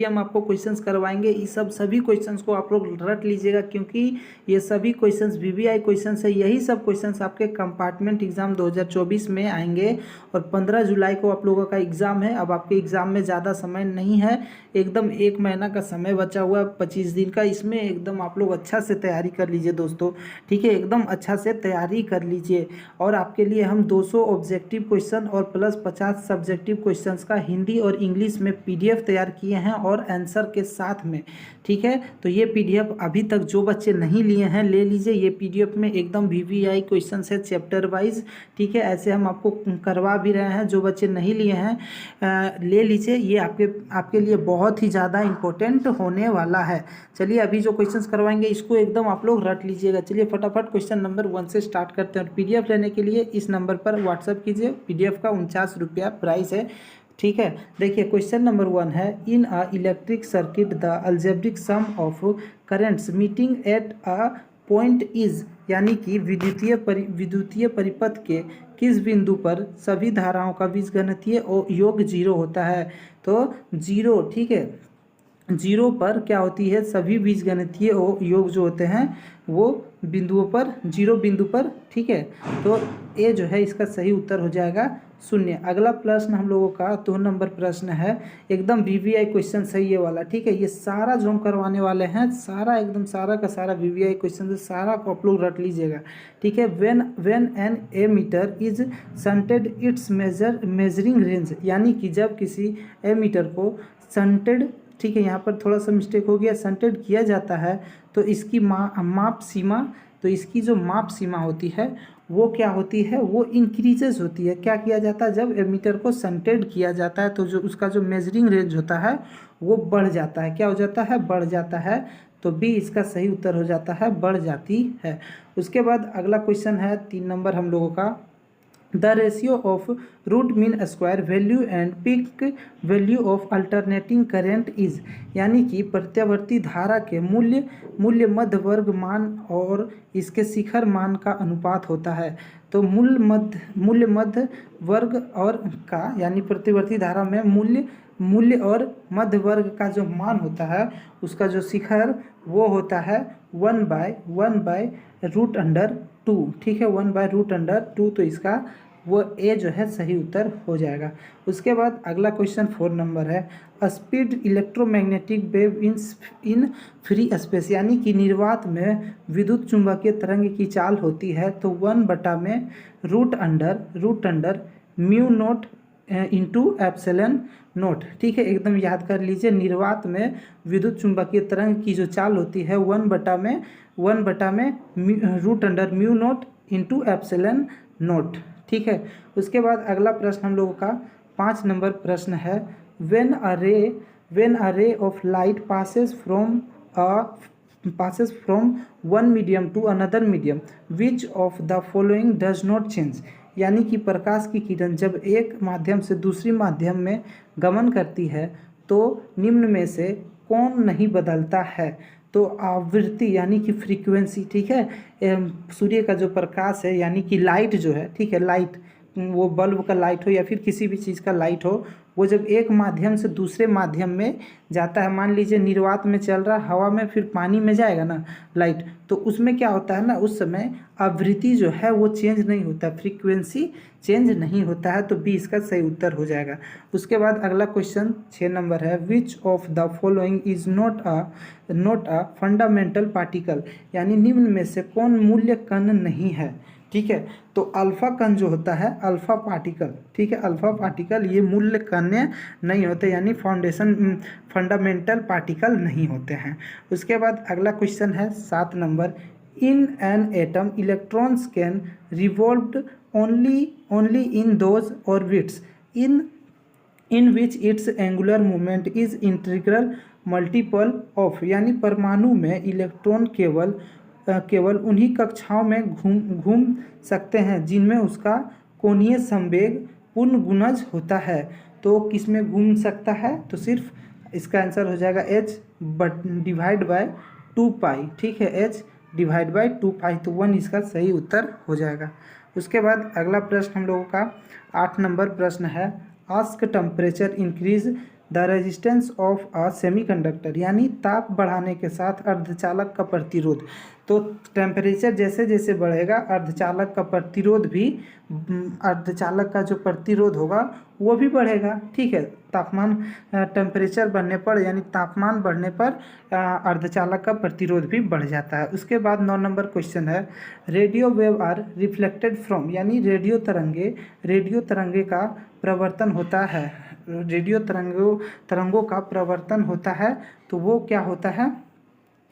हम आपको क्वेश्चंस करवाएंगे। इस सब सभी क्वेश्चंस को आप लोग रट लीजिएगा, क्योंकि ये सभी क्वेश्चंस वीवीआई क्वेश्चंस है। यही सब क्वेश्चंस आपके कंपार्टमेंट एग्जाम 2024 में आएंगे और 15 जुलाई को आप लोगों का एग्ज़ाम है। अब आपके एग्ज़ाम में ज़्यादा समय नहीं है, एकदम 1 महीना का समय बचा हुआ है, 25 दिन का। इसमें एकदम आप लोग अच्छा से तैयारी कर लीजिए दोस्तों, ठीक है, एकदम अच्छा से तैयारी कर लीजिए। और आपके लिए हम 200 ऑब्जेक्टिव क्वेश्चन और प्लस 50 सब्जेक्टिव क्वेश्चंस का हिंदी और इंग्लिश में PDF तैयार किए हैं और आंसर के साथ में, ठीक है। तो ये PDF अभी तक जो बच्चे नहीं लिए हैं ले लीजिए। ये PDF में एकदम VVI क्वेश्चन है चैप्टर वाइज, ठीक है। ऐसे हम आपको करवा भी रहे हैं, जो बच्चे नहीं लिए हैं ले लीजिए। ये आपके लिए बहुत ही ज़्यादा इम्पोर्टेंट होने वाला है। चलिए अभी जो क्वेश्चंस करवाएंगे इसको एकदम आप लोग रट लीजिएगा। चलिए फटाफट क्वेश्चन नंबर 1 से स्टार्ट करते हैं। और PDF लेने के लिए इस नंबर पर व्हाट्सअप कीजिए। PDF का 49 रुपया प्राइस है, ठीक है। देखिए क्वेश्चन नंबर 1 है, in a electric circuit the algebraic sum of currents meeting at a point is, यानी कि विद्युतीय परिपथ के किस बिंदु पर सभी धाराओं का बीजगणितीय योग 0 होता है। तो 0, ठीक है, 0 पर क्या होती है, सभी बीजगणितीय योग जो होते हैं वो बिंदुओं पर, 0 बिंदु पर, ठीक है। तो ये जो है इसका सही उत्तर हो जाएगा 0। अगला प्रश्न हम लोगों का 2 नंबर प्रश्न है, एकदम VVI क्वेश्चन सही ये वाला, ठीक है। ये सारा जो हम करवाने वाले हैं सारा एकदम सारा का सारा VVI क्वेश्चन है, सारा को आप लोग रट लीजिएगा, ठीक है। When an ammeter is shunted its measuring range, यानी कि जब किसी एमीटर को शंटेड, ठीक है, यहाँ पर थोड़ा सा मिस्टेक हो गया, शंटेड किया जाता है तो इसकी माप सीमा, तो इसकी जो माप सीमा होती है वो क्या होती है, वो इंक्रीजेज होती है। क्या किया जाता है, जब एमीटर को शंटेड किया जाता है तो जो उसका जो मेजरिंग रेंज होता है वो बढ़ जाता है। क्या हो जाता है, बढ़ जाता है। तो बी इसका सही उत्तर हो जाता है, बढ़ जाती है। उसके बाद अगला क्वेश्चन है 3 नंबर हम लोगों का, the ratio of root mean square value and peak value of alternating current is, यानी कि प्रत्यावर्ती धारा के मूल्य मध्य वर्ग मान और इसके शिखर मान का अनुपात होता है। तो मूल्य मध्य वर्ग और का, यानी प्रतिवर्ती धारा में मूल्य और मध्य वर्ग का जो मान होता है उसका जो शिखर वो होता है 1/√2, ठीक है, 1/√2। तो इसका वो ए जो है सही उत्तर हो जाएगा। उसके बाद अगला क्वेश्चन 4 नंबर है, speed electromagnetic wave in free space, यानी कि निर्वात में विद्युत चुंबकीय तरंग की चाल होती है। तो 1/√रूट under mu naught into epsilon naught, ठीक है, एकदम याद कर लीजिए। निर्वात में विद्युत चुंबकीय तरंग की जो चाल होती है 1/√अंडर mu naught into epsilon naught, ठीक है। उसके बाद अगला प्रश्न हम लोगों का 5 नंबर प्रश्न है, व्हेन अ रे of light passes from one medium to another medium, which of the following does not change, यानी कि प्रकाश की किरण जब एक माध्यम से दूसरी माध्यम में गमन करती है तो निम्न में से कौन नहीं बदलता है। तो आवृत्ति यानी कि फ्रीक्वेंसी, ठीक है, सूर्य का जो प्रकाश है यानी कि लाइट जो है, ठीक है, लाइट, वो बल्ब का लाइट हो या फिर किसी भी चीज़ का लाइट हो, वो जब एक माध्यम से दूसरे माध्यम में जाता है, मान लीजिए निर्वात में चल रहा, हवा में फिर पानी में जाएगा ना लाइट, तो उसमें क्या होता है ना, उस समय आवृत्ति जो है वो चेंज नहीं होता, फ्रीक्वेंसी चेंज नहीं होता है। तो बी इसका सही उत्तर हो जाएगा। उसके बाद अगला क्वेश्चन 6 नंबर है, which of the following is not a fundamental particle, यानी निम्न में से कौन मूल्य कण नहीं है, ठीक है। तो अल्फा कण जो होता है, अल्फा पार्टिकल, ठीक है, अल्फा पार्टिकल ये मूल्य कण नहीं होते, यानी फंडामेंटल पार्टिकल नहीं होते हैं। उसके बाद अगला क्वेश्चन है 7 number, in an atom electrons can revolve only in those orbits in which it's angular movement is integral multiple of, यानी परमाणु में इलेक्ट्रॉन केवल उन्हीं कक्षाओं में घूम सकते हैं जिनमें उसका कोणीय संवेग पूर्ण गुणज होता है। तो किस में घूम सकता है, तो सिर्फ इसका आंसर हो जाएगा h/2π, ठीक है, h/2π। तो 1 इसका सही उत्तर हो जाएगा। उसके बाद अगला प्रश्न हम लोगों का 8 नंबर प्रश्न है, ask temperature increase the resistance of a semiconductor, यानी ताप बढ़ाने के साथ अर्धचालक का प्रतिरोध। तो टेम्परेचर जैसे जैसे बढ़ेगा अर्धचालक का प्रतिरोध भी, अर्धचालक का जो प्रतिरोध होगा वो भी बढ़ेगा। ठीक है, तापमान टेम्परेचर बढ़ने पर यानी तापमान बढ़ने पर अर्धचालक का प्रतिरोध भी बढ़ जाता है। उसके बाद 9 नंबर क्वेश्चन है, radio wave are reflected from, यानी रेडियो तरंगे का प्रवर्तन होता है, रेडियो तरंगों का प्रवर्तन होता है, तो वो क्या होता है,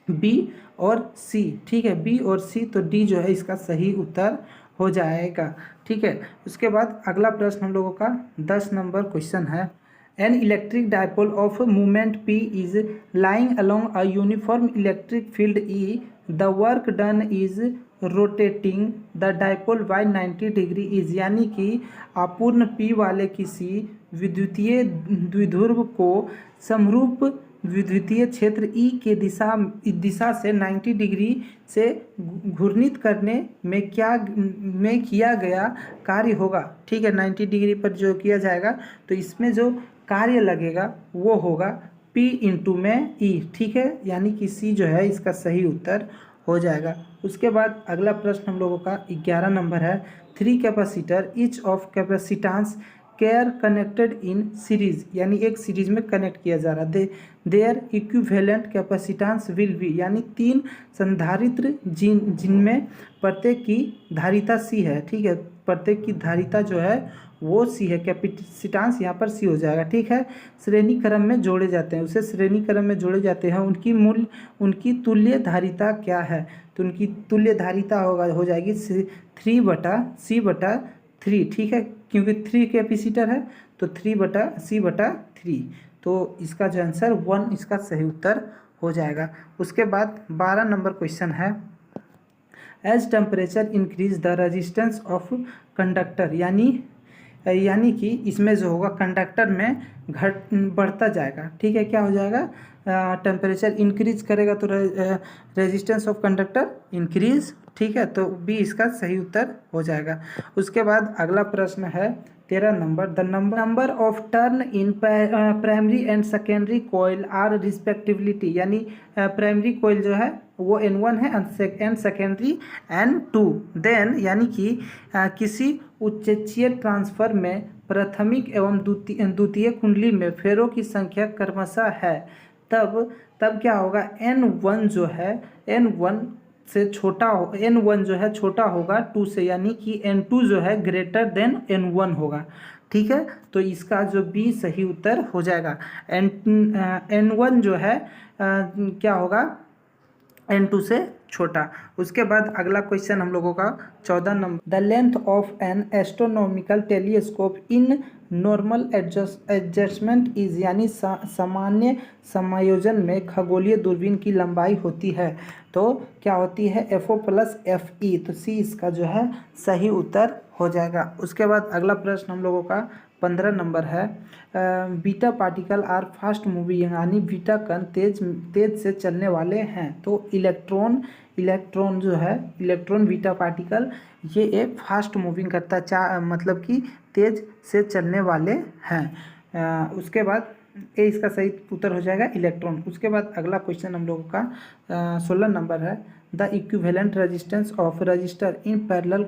बी और सी। ठीक है, बी और सी, तो डी जो है इसका सही उत्तर हो जाएगा। ठीक है, उसके बाद अगला प्रश्न हम लोगों का 10 नंबर क्वेश्चन है, an electric dipole of moment p is lying along a uniform electric field E, the work done is rotating the dipole by 90 degree is, यानी कि अपूर्ण पी वाले किसी विद्युतीय द्विध्रुव को समरूप विद्युतीय क्षेत्र ई के दिशा से 90 डिग्री से घूर्णित करने में किया गया कार्य होगा। ठीक है, 90 डिग्री पर जो किया जाएगा तो इसमें जो कार्य लगेगा वो होगा P इंटू में E। ठीक है, यानी कि C जो है इसका सही उत्तर हो जाएगा। उसके बाद अगला प्रश्न हम लोगों का 11 नंबर है, 3 capacitor each of capacitance C are connected in series, यानी एक सीरीज में कनेक्ट किया जा रहा है, their equivalent capacitance will be, यानी 3 संधारित्र जिनमें प्रत्येक की धारिता C है। ठीक है, प्रत्येक की धारिता जो है वो C है, कैपेसिटेंस यहाँ पर C हो जाएगा। ठीक है, श्रेणी क्रम में जोड़े जाते हैं, उसे श्रेणी क्रम में जोड़े जाते हैं, उनकी तुल्य धारिता क्या है, तो उनकी तुल्य धारिता हो जाएगी 3/C/3। ठीक है, क्योंकि 3 कैपेसिटर है तो 3/C/3, तो इसका जो आंसर 1 इसका सही उत्तर हो जाएगा। उसके बाद 12 नंबर क्वेश्चन है, as temperature increase the resistance of conductor, यानी कि इसमें जो होगा कंडक्टर में बढ़ता जाएगा। ठीक है, क्या हो जाएगा, टेम्परेचर इंक्रीज करेगा तो रेजिस्टेंस ऑफ कंडक्टर इंक्रीज। ठीक है, तो बी इसका सही उत्तर हो जाएगा। उसके बाद अगला प्रश्न है 13 number, the number of turn in primary and secondary coil are respectively, यानी प्राइमरी कोयल जो है वो N1 है एंड सेकेंडरी N2। देन यानी कि किसी उच्चकीय ट्रांसफर में प्राथमिक एवं द्वितीय कुंडली में फेरों की संख्या क्रमशः है, तब क्या होगा, N1 जो है N1 से छोटा हो, N1 जो है छोटा होगा 2 से, यानी कि N2 जो है ग्रेटर देन N1 होगा। ठीक है, तो इसका जो बी सही उत्तर हो जाएगा। N1 जो है क्या होगा, N2 से छोटा। उसके बाद अगला क्वेश्चन हम लोगों का 14 number, the length of N astronomical telescope in normal adjustment is, यानी सामान्य समायोजन में खगोलीय दूरबीन की लंबाई होती है, तो क्या होती है, FO + FE, तो C इसका जो है सही उत्तर हो जाएगा। उसके बाद अगला प्रश्न हम लोगों का 15 नंबर है, beta particle are fast moving, यानी बीटा कण तेज से चलने वाले हैं, तो इलेक्ट्रॉन जो है, इलेक्ट्रॉन बीटा पार्टिकल ये एक फास्ट मूविंग करता है, मतलब कि तेज से चलने वाले हैं। उसके बाद ए इसका सही उत्तर हो जाएगा इलेक्ट्रॉन। उसके बाद अगला क्वेश्चन हम लोगों का 16 नंबर है, the equivalent resistance of register in parallel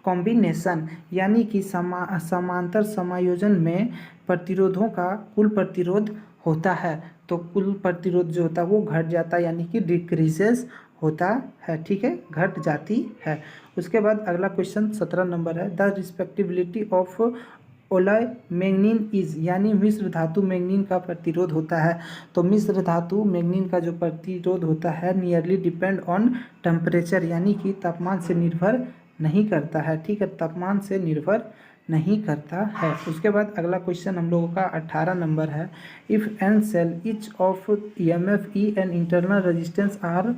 combination, यानी कि समांतर समायोजन में प्रतिरोधों का कुल प्रतिरोध होता है, तो कुल प्रतिरोध जो होता है वो घट जाता है, यानी कि डिक्रीजेस होता है। ठीक है, घट जाती है। उसके बाद अगला क्वेश्चन 17 नंबर है, द रिस्पेक्टिबिलिटी ऑफ ओलॉय मैग्नीन इज, यानी मिश्र धातु मैग्नीन का प्रतिरोध होता है, तो मिश्र धातु मैग्नीन का जो प्रतिरोध होता है नियरली डिपेंड ऑन टेम्परेचर, यानी कि तापमान से निर्भर नहीं करता है। ठीक है, तापमान से निर्भर नहीं करता है। उसके बाद अगला क्वेश्चन हम लोगों का 18 नंबर है, if an cell each of EMF E and internal resistance are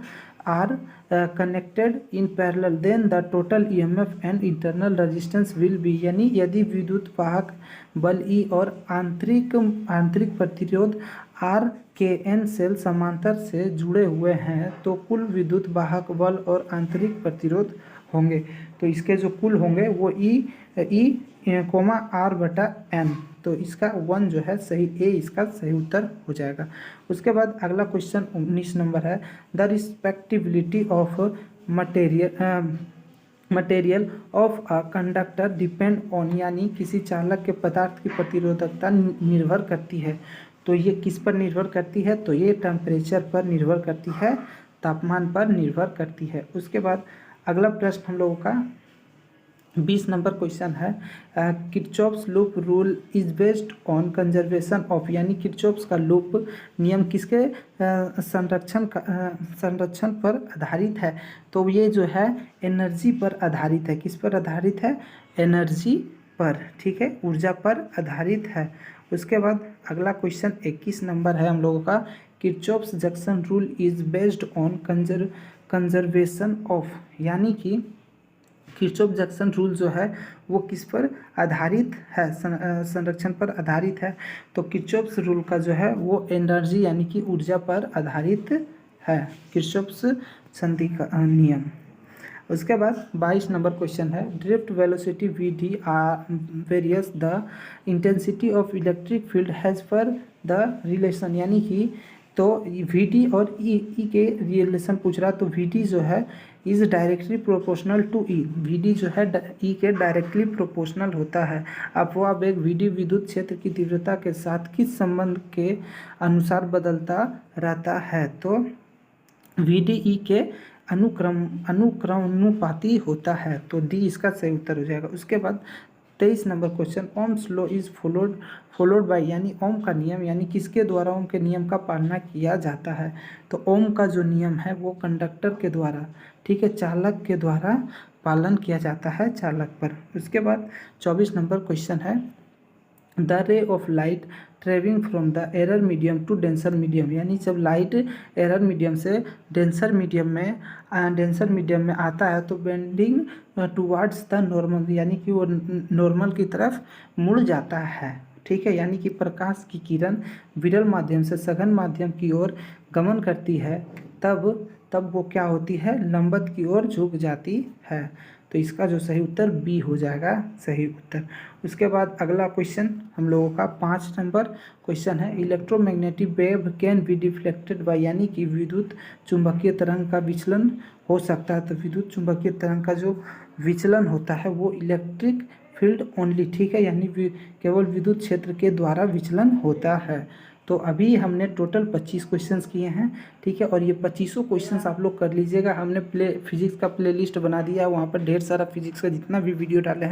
connected in parallel then the total EMF and internal resistance will be, यानी यदि विद्युत वाहक बल E और आंतरिक प्रतिरोध R के N सेल समांतर से जुड़े हुए हैं, तो कुल विद्युत वाहक बल और आंतरिक प्रतिरोध होंगे, तो इसके जो कुल होंगे वो E, R/N, तो इसका 1 जो है सही, ए इसका सही उत्तर हो जाएगा। उसके बाद अगला क्वेश्चन 19 नंबर है, the respectability of material of a conductor depend on, यानी किसी चालक के पदार्थ की प्रतिरोधकता निर्भर करती है। तो ये किस पर निर्भर करती है? तो ये टेम्परेचर पर निर्भर करती है, तापमान पर निर्भर करती है। उसके बाद अगला प्रश्न हम लोगों का 20 नंबर क्वेश्चन है, Kirchhoff's loop rule is based on conservation of, यानी किरचॉफ्स का लूप नियम किसके संरक्षण पर आधारित है? तो ये जो है एनर्जी पर आधारित है। किस पर आधारित है? एनर्जी पर, ठीक है, ऊर्जा पर आधारित है। उसके बाद अगला क्वेश्चन 21 नंबर है हम लोगों का, Kirchhoff's junction rule is based on conservation of, यानी कि किरचॉफ जंक्शन रूल जो है वो किस पर आधारित है? संरक्षण पर आधारित है। तो किरचॉफ्स रूल का जो है वो एनर्जी यानी कि ऊर्जा पर आधारित है, किरचॉफ्स संधि का नियम। उसके बाद 22 नंबर क्वेश्चन है, drift velocity v d are varies the intensity of electric field has पर द रिलेशन, यानी कि तो वी डी और ई के रिलेशन पूछ रहा, तो वी डी जो है is directly proportional to E, v d जो है ई के डायरेक्टली प्रोपोर्शनल होता है। अब वो अब एक वी डी विद्युत क्षेत्र की तीव्रता के साथ किस संबंध के अनुसार बदलता रहता है? तो वी डी ई के अनुक्रमानुपाती होता है। तो डी इसका सही उत्तर हो जाएगा। उसके बाद 23 number question, Ohm's law is followed by, यानी ओम का नियम, यानी किसके द्वारा ओम के नियम का पालना किया जाता है? तो ओम का जो नियम है वो कंडक्टर के द्वारा, ठीक है, चालक के द्वारा पालन किया जाता है, चालक पर। उसके बाद 24 नंबर क्वेश्चन है, the ray of light travelling from the rarer medium to denser medium, यानी जब लाइट एरर मीडियम से डेंसर मीडियम में आता है तो बेंडिंग टुवर्ड्स द नॉर्मल, यानी कि वो नॉर्मल की तरफ मुड़ जाता है, ठीक है, यानी कि प्रकाश की किरण विरल माध्यम से सघन माध्यम की ओर गमन करती है, तब वो क्या होती है? लंबवत की ओर झुक जाती है। तो इसका जो सही उत्तर बी हो जाएगा, सही उत्तर। उसके बाद अगला क्वेश्चन हम लोगों का 5 नंबर क्वेश्चन है, electromagnetic wave can be deflected by, यानी कि विद्युत चुंबकीय तरंग का विचलन हो सकता है। तो विद्युत चुंबकीय तरंग का जो विचलन होता है वो इलेक्ट्रिक फील्ड ओनली, ठीक है, यानी केवल विद्युत क्षेत्र के द्वारा विचलन होता है। तो अभी हमने टोटल 25 क्वेश्चंस किए हैं, ठीक है, और ये 25 क्वेश्चंस आप लोग कर लीजिएगा। हमने फिजिक्स का प्लेलिस्ट बना दिया है, वहाँ पर ढेर सारा फिजिक्स का जितना भी वीडियो डाले हैं